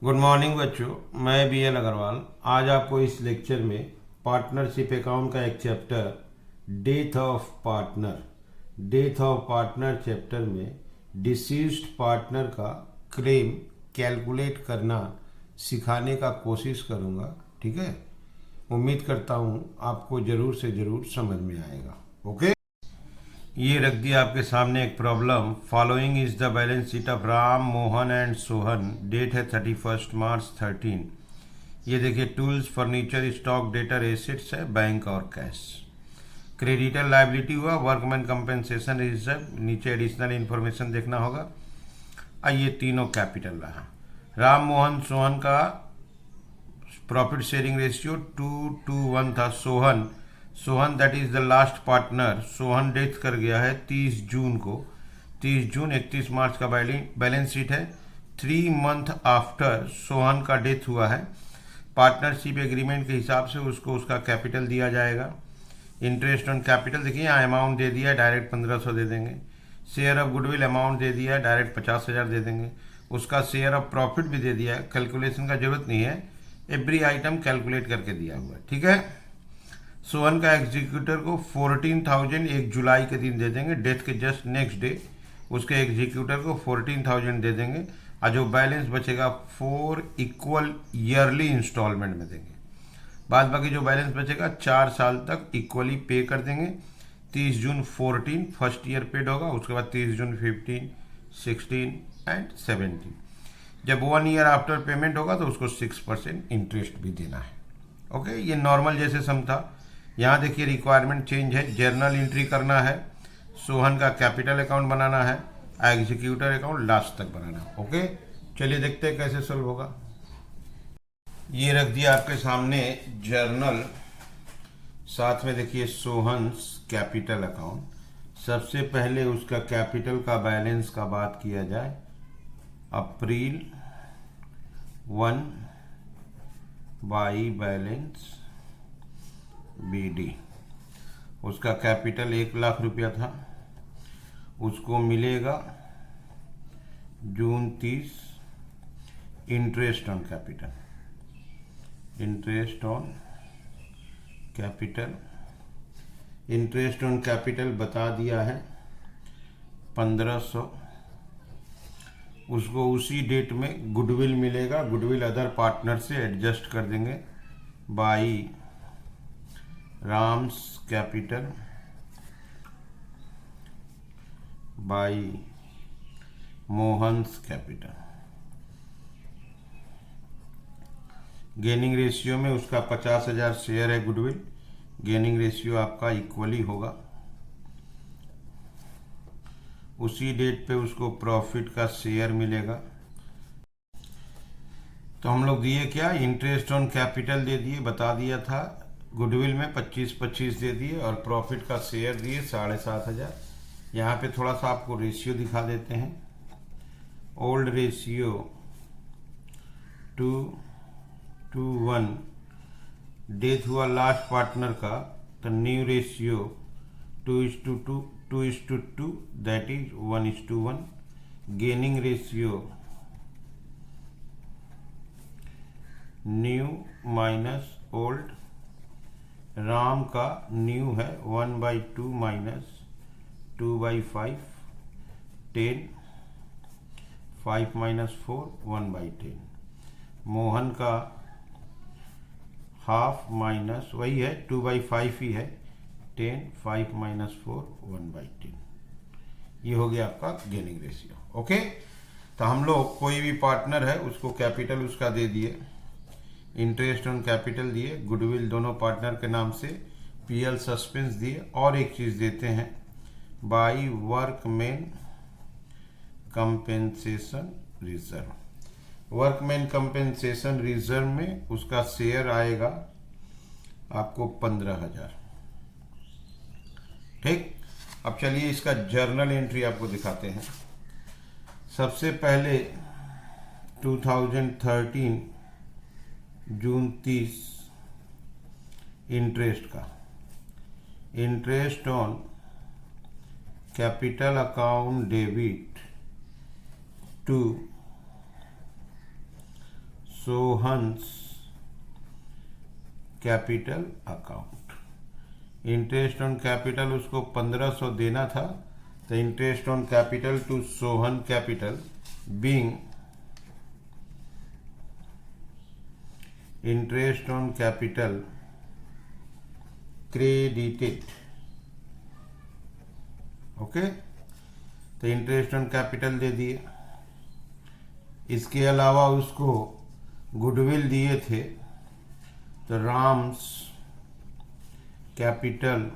Good morning बच्चों, मैं BL Agarwal आज आपको इस लेक्चर में पार्टनरशिप अकाउंट का एक chapter death of partner chapter में डिसीज्ड पार्टनर का क्लेम कैलकुलेट करना सिखाने का कोशिश करूँगा। ठीक है, उम्मीद करता हूँ आपको ज़रूर से ज़रूर समझ में आएगा। ओके, ये रख दिया आपके सामने एक problem. Following is the balance sheet of Ram, Mohan and Sohan. Date है 31 मार्च 13। ये देखिए, tools, furniture, stock, debtor, assets है, बैंक और कैश। क्रेडिटर लाइबिलिटी हुआ, वर्कमैन कंपेंसेशन रिजर्व, नीचे एडिशनल इन्फॉर्मेशन देखना होगा। ये तीनों कैपिटल रहा। राम, मोहन, सोहन का प्रॉफिट शेयरिंग रेशियो 2:1 था। Sohan that is the last partner, Sohan death कर गया है 30 जून को। 30 जून 31 मार्च का बैलेंस शीट है। 3 मंथ आफ्टर सोहन का डेथ हुआ है। पार्टनरशिप एग्रीमेंट के हिसाब से उसको उसका कैपिटल दिया जाएगा। इंटरेस्ट ऑन कैपिटल देखिए, यहाँ अमाउंट दे दिया है, डायरेक्ट 1500 दे देंगे। शेयर ऑफ गुडविल अमाउंट दे दिया है, डायरेक्ट 50,000 दे देंगे। उसका शेयर ऑफ प्रॉफिट भी दे दिया है, कैलकुलेशन का जरूरत नहीं है, एवरी आइटम कैलकुलेट करके दिया हुआ है। ठीक है, सोहन का एग्जीक्यूटर को 14,000 1 जुलाई के दिन दे देंगे, डेथ के जस्ट नेक्स्ट डे उसके एग्जीक्यूटर को 14,000 दे देंगे। और जो बैलेंस बचेगा 4 इक्वल ईयरली इंस्टॉलमेंट में देंगे। बाद बाकी जो बैलेंस बचेगा 4 साल तक इक्वली पे कर देंगे। 30 जून 14 फर्स्ट ईयर पेड होगा, उसके बाद 30 जून 15, 16 एंड 17। जब 1 ईयर आफ्टर पेमेंट होगा तो उसको 6% इंटरेस्ट भी देना है। ओके, ये नॉर्मल जैसे सम था। यहाँ देखिए रिक्वायरमेंट चेंज है, जर्नल एंट्री करना है, सोहन का कैपिटल अकाउंट बनाना है, एग्जीक्यूटर अकाउंट लास्ट तक बनाना है। ओके, चलिए देखते हैं कैसे सॉल्व होगा। ये रख दिया आपके सामने जर्नल, साथ में देखिए सोहन्स कैपिटल अकाउंट। सबसे पहले उसका कैपिटल का बैलेंस का बात किया जाए, अप्रैल 1 बाई बैलेंस BD। उसका कैपिटल 1 लाख रुपया था, उसको मिलेगा जून 30 interest on capital. Interest on capital बता दिया है 1500। उसको उसी डेट में गुडविल मिलेगा, गुडविल अदर पार्टनर से एडजस्ट कर देंगे by Ram's capital by Mohan's capital. Gaining ratio में उसका 50,000 शेयर है गुडविल, गेनिंग रेशियो आपका इक्वली होगा। उसी डेट पे उसको प्रॉफिट का शेयर मिलेगा। तो हम लोग दिए क्या, इंटरेस्ट ऑन कैपिटल दे दिए, बता दिया था। गुडविल में 25-25 दे दिए और प्रॉफिट का शेयर दिए 7,500। यहाँ पे थोड़ा सा आपको रेशियो दिखा देते हैं। ओल्ड रेशियो 2:1, डेथ हुआ लास्ट पार्टनर का, तो new ratio 2:2 that is 1:1। Gaining ratio new minus old, Ram का न्यू है 1/2 माइनस 2/5, 10, 5 माइनस 4 1/10। मोहन का हाफ माइनस वही है 2/5 ही है, 10, 5 माइनस 4 1/10। ये हो गया आपका गेनिंग रेशियो। ओके, तो हम लोग कोई भी पार्टनर है उसको कैपिटल उसका दे दिए, इंटरेस्ट ऑन कैपिटल दिए, गुडविल दोनों पार्टनर के नाम से, PL सस्पेंस दिए, और एक चीज देते हैं by workman compensation reserve. Workman compensation reserve में उसका शेयर आएगा आपको 15,000। ठीक, अब चलिए इसका जर्नल एंट्री आपको दिखाते हैं। सबसे पहले 2013 जून 30 इंटरेस्ट का, interest on capital account debit to Sohan's capital account. Interest on capital उसको 1500 देना था, तो interest on capital to Sohan capital being interest on capital credited. Okay, तो इंटरेस्ट ऑन कैपिटल दे दिए। इसके अलावा उसको गुडविल दिए थे, तो Ram's capital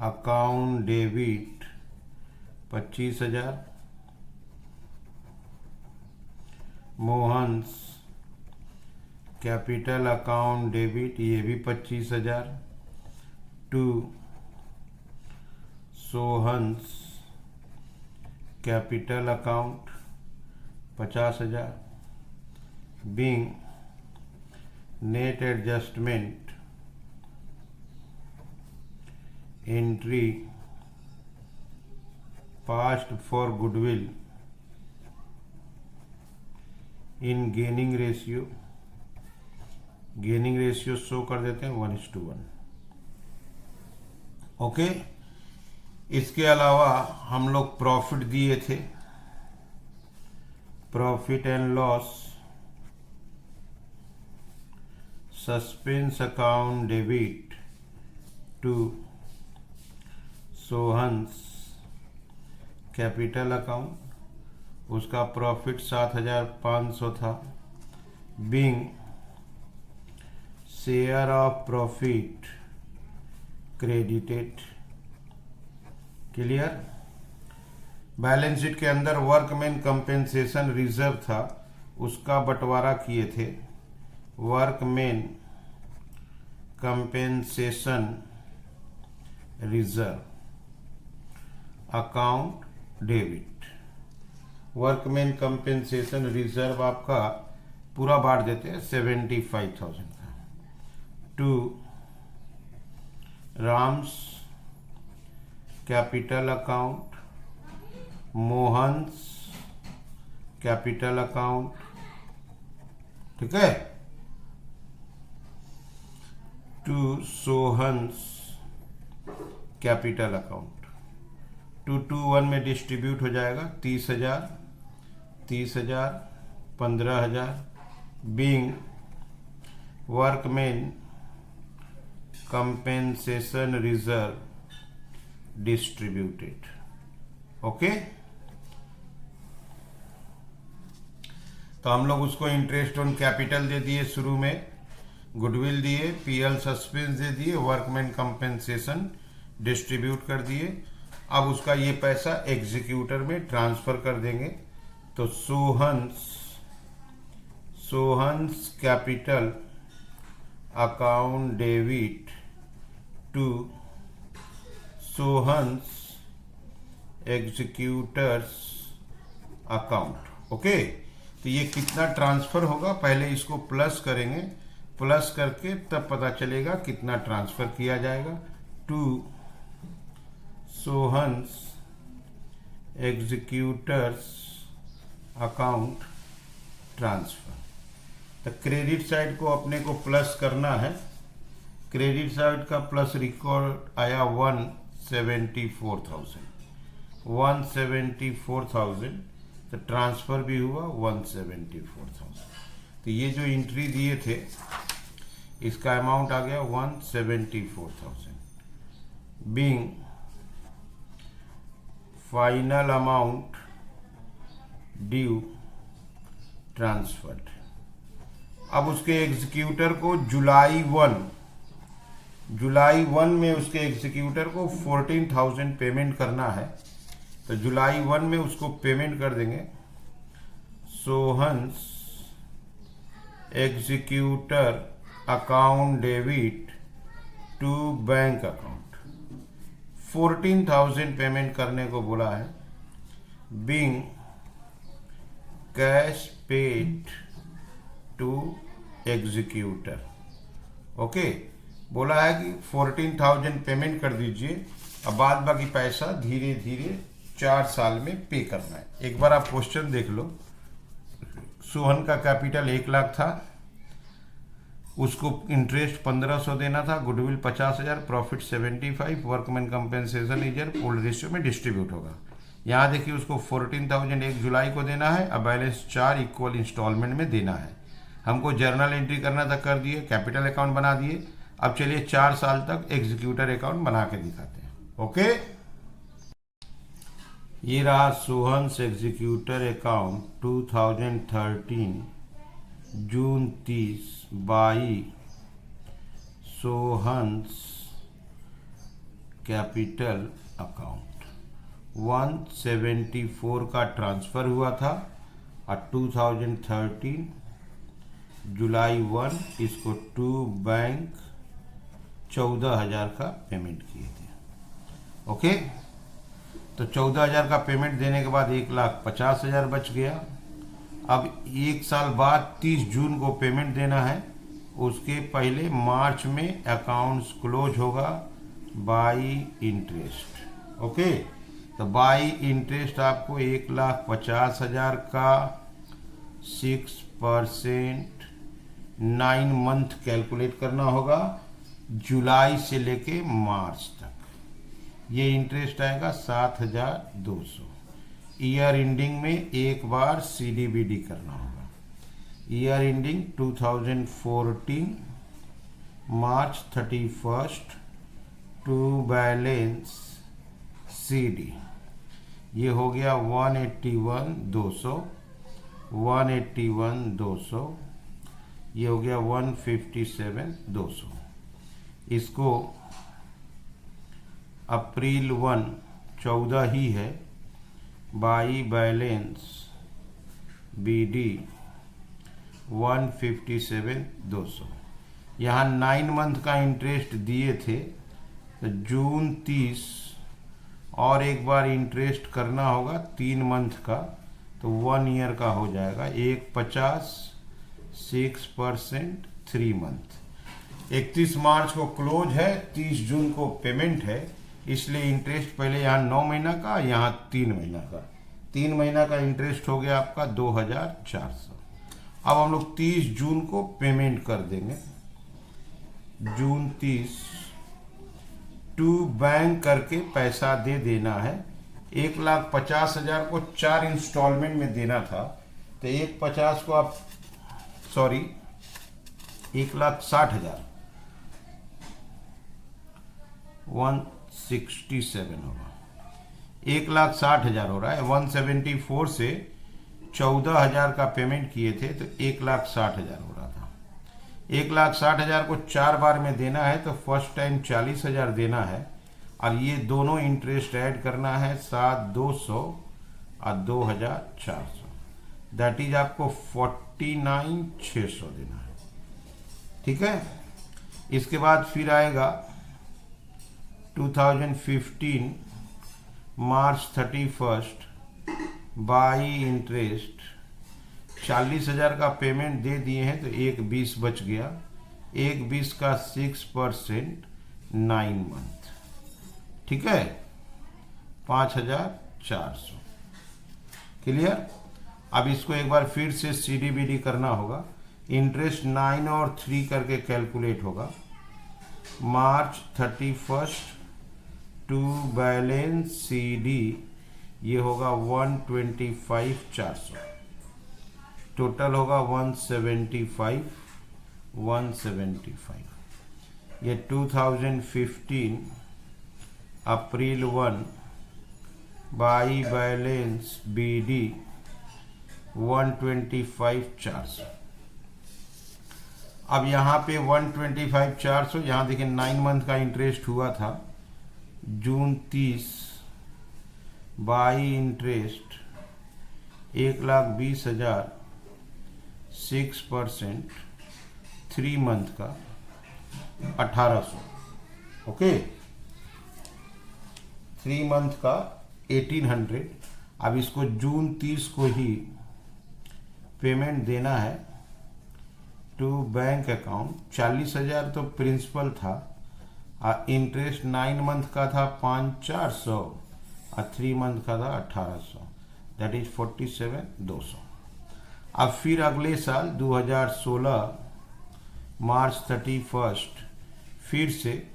account debit 25,000, Mohan's capital account debit ये भी 25,000 to Sohan's capital account 50,000 being net adjustment entry past for goodwill in gaining ratio. Gaining ratio show कर देते हैं 1:1। ओके, इसके अलावा हम लोग प्रॉफिट दिए थे, profit and loss suspense account debit to Sohan's capital account, उसका प्रॉफिट 7,500 था, being share of profit credited. Clear. Balance sheet के अंदर वर्कमैन कंपेंसेशन रिजर्व था, उसका बंटवारा किए थे, workman compensation reserve account debit. Workman compensation reserve आपका पूरा बांट देते हैं 75,000 का to Ram's capital account, Mohan's capital account, ठीक है, टू सोहन्स कैपिटल अकाउंट। 2:1 में डिस्ट्रीब्यूट हो जाएगा 30,000, 30,000, 15,000 being workman compensation reserve distributed. Okay, तो हम लोग उसको इंटरेस्ट ऑन कैपिटल दे दिए, शुरू में गुडविल दिए, पीएल सस्पेंस दे दिए, वर्कमैन कंपेंसेशन डिस्ट्रीब्यूट कर दिए। अब उसका ये पैसा एग्जीक्यूटर में ट्रांसफर कर देंगे। तो Sohan's capital account debit to Sohan's executors account. Okay, तो ये कितना ट्रांसफर होगा, पहले इसको प्लस करेंगे, प्लस करके तब पता चलेगा कितना ट्रांसफर किया जाएगा। To Sohan's executors account transfer. तो क्रेडिट साइड को अपने को प्लस करना है, क्रेडिट साइड का प्लस रिकॉर्ड आया 174,000, तो ट्रांसफर भी हुआ 174,000। तो ये जो एंट्री दिए थे इसका अमाउंट आ गया 174,000 being final amount due transferred. अब उसके एग्जीक्यूटर को जुलाई 1 में उसके एग्जीक्यूटर को 14,000 पेमेंट करना है, तो जुलाई 1 में उसको पेमेंट कर देंगे। Sohan's executor account debit to bank account 14,000 payment करने को बोला है, being cash paid to executor. Okay, बोला है कि 14,000 पेमेंट कर दीजिए, अब बाद बाकी पैसा धीरे धीरे 4 साल में पे करना है। एक बार आप क्वेश्चन देख लो। सोहन का कैपिटल 1 लाख था, उसको इंटरेस्ट 1500 देना था, गुडविल 50,000, प्रॉफिट 75, वर्कमैन कंपेंसेशन इजर ओल्ड रेशियो में डिस्ट्रीब्यूट होगा। यहाँ देखिए उसको 14,000 1 जुलाई को देना है, अब बैलेंस 4 इक्वल इंस्टॉलमेंट में देना है। हमको जर्नल एंट्री करना था, कर दिए, कैपिटल अकाउंट बना दिए। अब चलिए 4 साल तक एग्जीक्यूटर अकाउंट बना के दिखाते हैं। ओके, ये रहा Sohan's executor account 2013 June 30 by Sohan's capital account 174 का ट्रांसफ़र हुआ था और 2013 जुलाई 1 इसको टू बैंक 14,000 का पेमेंट किए थे। ओके, तो 14,000 का पेमेंट देने के बाद 1,50,000 बच गया। अब 1 साल बाद 30 जून को पेमेंट देना है, उसके पहले मार्च में अकाउंट्स क्लोज होगा बाई इंटरेस्ट। ओके, तो बाई इंटरेस्ट आपको 1,50,000 का 6% 9 मंथ कैलकुलेट करना होगा, जुलाई से लेके मार्च तक। ये इंटरेस्ट आएगा 7,200। ईयर एंडिंग में एक बार CDBD करना होगा। Year ending 2014 March 31 to balance CD, ये हो गया 181,200, 181,200, ये हो गया 157,200। इसको अप्रैल 1 14 ही है, बाई बैलेंस BD 157,200। यहाँ 9 मंथ का इंटरेस्ट दिए थे, तो जून 30 और एक बार इंटरेस्ट करना होगा 3 मंथ का, तो 1 ईयर का हो जाएगा 1,50 6% 3 मंथ। 31 मार्च को क्लोज है, 30 जून को पेमेंट है, इसलिए इंटरेस्ट पहले यहाँ 9 महीना का, यहाँ 3 महीना का। 3 महीना का इंटरेस्ट हो गया आपका 2,400। अब हम लोग 30 जून को पेमेंट कर देंगे। जून 30 टू बैंक करके पैसा दे देना है। 1,50,000 को 4 इंस्टॉलमेंट में देना था, तो 1,50 को आप 1,60,000 167 होगा, 1,60,000 हो रहा है। 174 से 14,000 का पेमेंट किए थे, तो 1,60,000 हो रहा था। 1,60,000 को 4 बार में देना है, तो फर्स्ट टाइम 40,000 देना है, और ये दोनों इंटरेस्ट ऐड करना है 7,200 और 2,400, दैट इज आपको 49,600 देना है। ठीक है, इसके बाद फिर आएगा 2015 मार्च 31 बाई इंटरेस्ट 40,000 का पेमेंट दे दिए हैं, तो 1,20 बच गया। 1,20 का 6% 9 मंथ, ठीक है, 5,400। क्लियर। अब इसको एक बार फिर से CDBD करना होगा। इंटरेस्ट 9 और 3 करके कैलकुलेट होगा। मार्च 31 टू बैलेंस CD, ये होगा 125,400, टोटल होगा 175,175। ये 2015 अप्रैल 1 बाई बैलेंस BD 125,400। अब यहाँ पे 125,400, यहाँ देखिए 9 मंथ का इंटरेस्ट हुआ था। जून 30 बाई इंटरेस्ट 1,20,000 6% 3 मंथ का 1,800। ओके, 3 मंथ का 1,800। अब इसको जून 30 को ही पेमेंट देना है टू बैंक अकाउंट। 40,000 तो प्रिंसिपल था, और इंटरेस्ट 9 मंथ का था 5,400 और 3 मंथ का था 1,800, दैट इज 47,200। अब फिर अगले साल 2016 मार्च 31 फिर से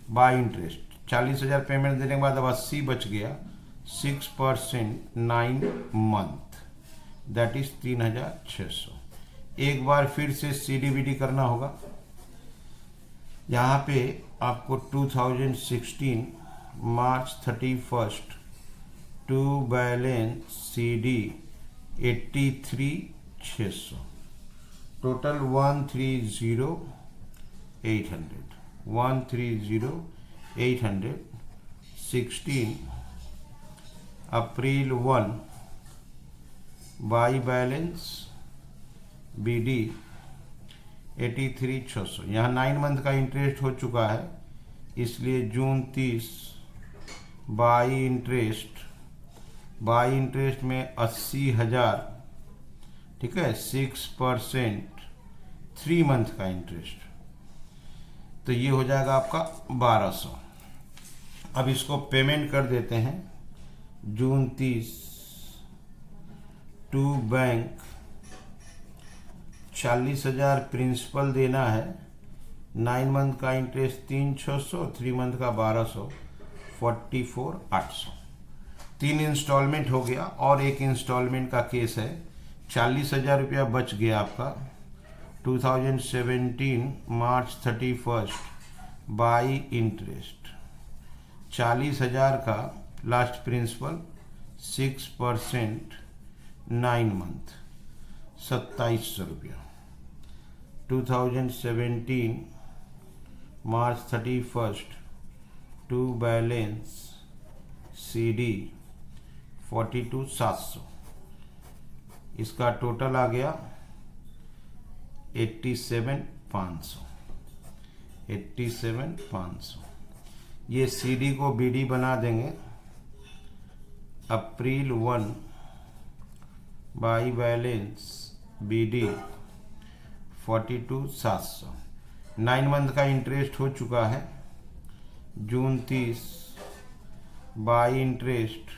बाय इंटरेस्ट 40,000 पेमेंट देने के बाद अब 80 बच गया, 6% 9 मंथ, दैट इज 3,600। एक बार फिर से CDBD करना होगा। यहाँ पे आपको 2016 March 31 to balance CD 83,600, total 130,800 16 April 1 by balance BD 83,600। यहाँ 9 मंथ का इंटरेस्ट हो चुका है, इसलिए जून 30 बाई इंटरेस्ट में 80,000, ठीक है, 6% 3 मंथ का इंटरेस्ट, तो ये हो जाएगा आपका 1,200। अब इसको पेमेंट कर देते हैं। जून 30 टू बैंक 40,000 प्रिंसिपल देना है, 9 मंथ का इंटरेस्ट 3,600, 3 मंथ का 1,200, 44,800। 3 इंस्टॉलमेंट हो गया और एक इंस्टॉलमेंट का केस है। 40,000 रुपया बच गया आपका 2017 मार्च 31 बाई इंटरेस्ट, 40,000 का लास्ट प्रिंसिपल 6% 9 मंथ, 2,700 रुपया। 2017 मार्च 31 टू बैलेंस CD 42,700, इसका टोटल आ गया 87,500। ये CD को BD बना देंगे। अप्रैल 1 बाई बैलेंस BD 42,700, 9 मंथ का इंटरेस्ट हो चुका है। जून 30 बाई इंटरेस्ट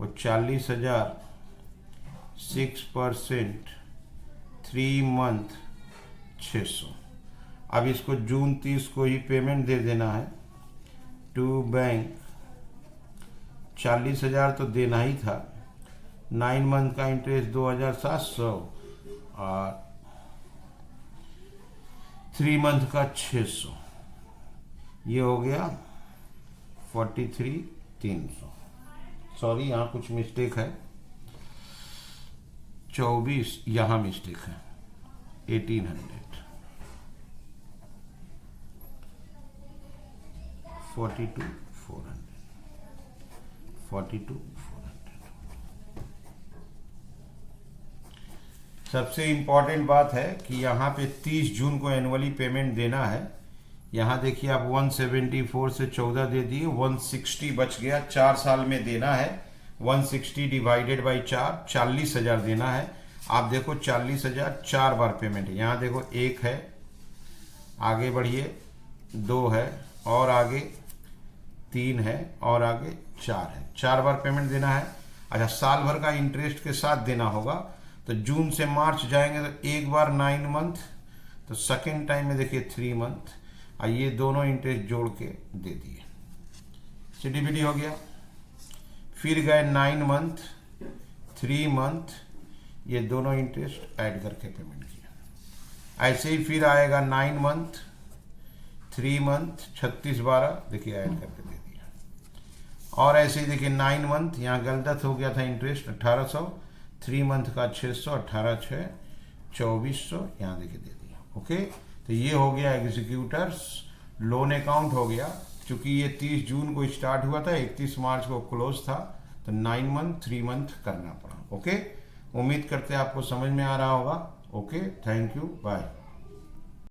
वो 40,000, 6% 3 मंथ 600। अब इसको जून 30 को ही पेमेंट दे देना है टू बैंक। 40,000 तो देना ही था, 9 मंथ का इंटरेस्ट 2,700 और 3 मंथ का 600, ये हो गया 43,300। सॉरी, यहाँ कुछ मिस्टेक है, 24 यहाँ मिस्टेक है, 1,800, 42,400, 42,400। सबसे इंपॉर्टेंट बात है कि यहाँ पे 30 जून को एनुअली पेमेंट देना है। यहाँ देखिए आप 174 से 14 दे दिए, 160 बच गया, 4 साल में देना है। 160 डिवाइडेड बाई 4, 40,000 देना है। आप देखो 40,000 4 बार पेमेंट है। यहाँ देखो 1 है, आगे बढ़िए 2 है, और आगे 3 है, और आगे 4 है। 4 बार पेमेंट देना है। अच्छा, साल भर का इंटरेस्ट के साथ देना होगा। तो जून से मार्च जाएंगे तो एक बार 9 मंथ, तो सेकेंड टाइम में देखिए 3 मंथ, और ये दोनों इंटरेस्ट जोड़ के दे दिए। CDBD हो गया। फिर गए 9 मंथ, 3 मंथ, ये दोनों इंटरेस्ट ऐड करके पेमेंट किया। ऐसे ही फिर आएगा 9 मंथ, 3 मंथ, 36/12 देखिए ऐड करके दे दिया। और ऐसे ही देखिए 9 मंथ, यहाँ गलत हो गया था इंटरेस्ट 1,800, 3 मंथ का 600, 18,600, 2,400 यहाँ देखिए दे दिया। ओके, तो ये हो गया एग्जीक्यूटर्स लोन अकाउंट हो गया। चूंकि ये 30 जून को स्टार्ट हुआ था, 31 मार्च को क्लोज था, तो 9 मंथ 3 मंथ करना पड़ा। ओके, उम्मीद करते हैं आपको समझ में आ रहा होगा। Okay, thank you, bye.